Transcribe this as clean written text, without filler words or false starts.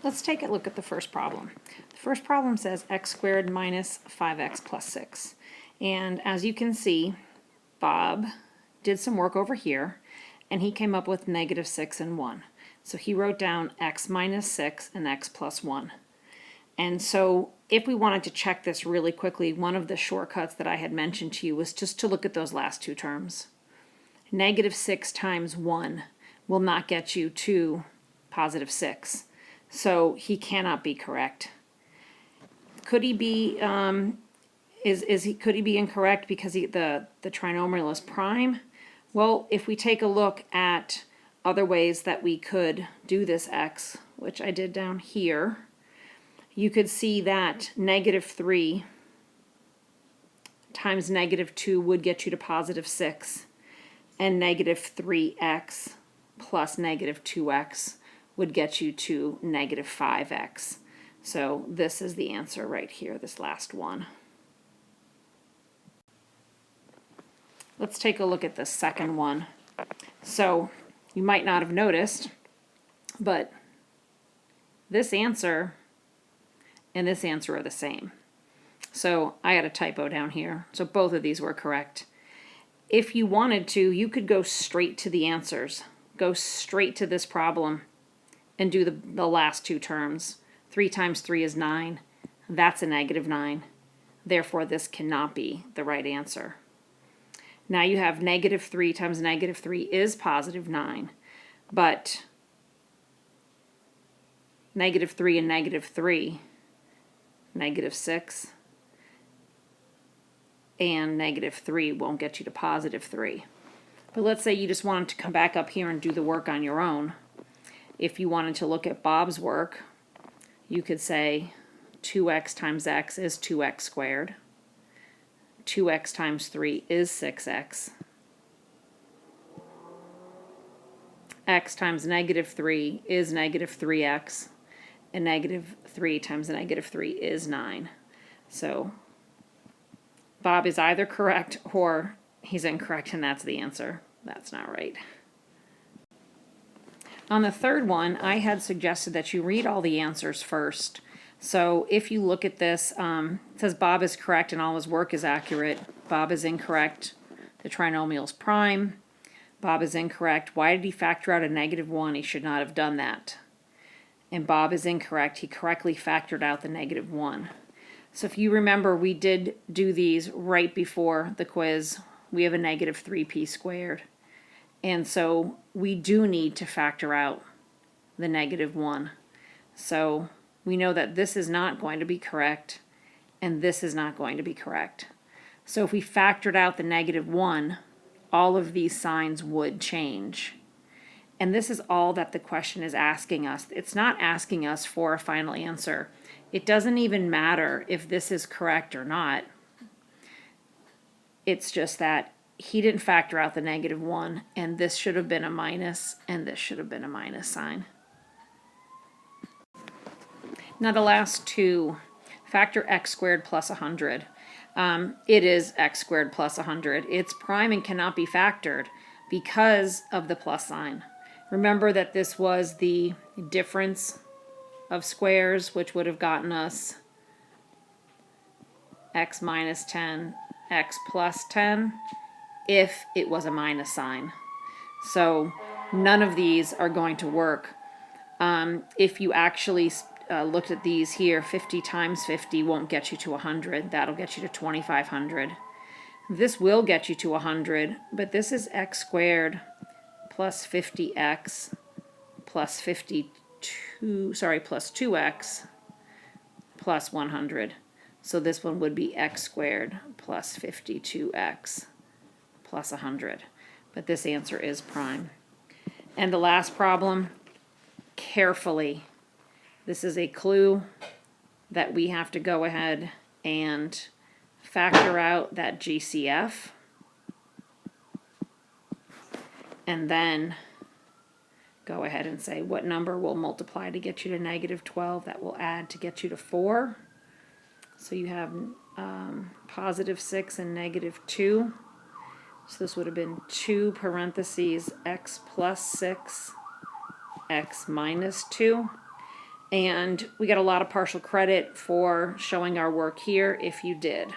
Let's take a look at the first problem. The first problem says x squared minus 5x plus 6. And as you can see, Bob did some work over here, and he came up with negative 6 and 1. So he wrote down x minus 6 and x plus 1. And so if we wanted to check this really quickly, one of the shortcuts that I had mentioned to you was just to look at those last two terms. Negative 6 times 1 will not get you to positive 6. So he cannot be correct. Could he be could he be incorrect because the trinomial is prime? Well, if we take a look at other ways that we could do this x, which I did down here, you could see that negative 3 times negative 2 would get you to positive 6, and negative 3x plus negative 2x would get you to negative 5x. So this is the answer right here, this last one. Let's take a look at the second one. So you might not have noticed, but this answer and this answer are the same. So I had a typo down here. So both of these were correct. If you wanted to, you could go straight to the answers. Go straight to this problem and do the last two terms. 3 times 3 is 9. That's a negative 9. Therefore, this cannot be the right answer. Now you have negative 3 times negative 3 is positive 9. But negative 3 and negative 3, negative 6, and negative 3 won't get you to positive 3. But let's say you just wanted to come back up here and do the work on your own. If you wanted to look at Bob's work, you could say 2x times x is 2x squared. 2x times 3 is 6x. X times negative 3 is negative 3x. And negative 3 times negative 3 is 9. So Bob is either correct or he's incorrect, and that's the answer. That's not right. On the third one, I had suggested that you read all the answers first. So if you look at this, it says Bob is correct and all his work is accurate. Bob is incorrect. The trinomial is prime. Bob is incorrect. Why did he factor out a negative 1? He should not have done that. And Bob is incorrect. He correctly factored out the negative 1. So if you remember, we did do these right before the quiz. We have a negative 3p squared. And so we do need to factor out the negative 1. So we know that this is not going to be correct, and this is not going to be correct. So if we factored out the negative 1, all of these signs would change. And this is all that the question is asking us. It's not asking us for a final answer. It doesn't even matter if this is correct or not. It's just that he didn't factor out the negative 1, and this should have been a minus, and this should have been a minus sign. Now the last two, factor x squared plus 100. It is x squared plus 100. It's prime and cannot be factored because of the plus sign. Remember that this was the difference of squares, which would have gotten us x minus 10, x plus 10, if it was a minus sign. So none of these are going to work. If you actually looked at these here, 50 times 50 won't get you to 100. That'll get you to 2,500. This will get you to 100, but this is x squared plus 50x plus 2x plus 100. So this one would be x squared plus 52x plus 100. But this answer is prime. And the last problem, carefully. This is a clue that we have to go ahead and factor out that GCF. And then go ahead and say what number will multiply to get you to negative 12. That will add to get you to 4. So you have positive 6 and negative 2. So this would have been 2 parentheses x plus 6, x minus 2. And we got a lot of partial credit for showing our work here if you did.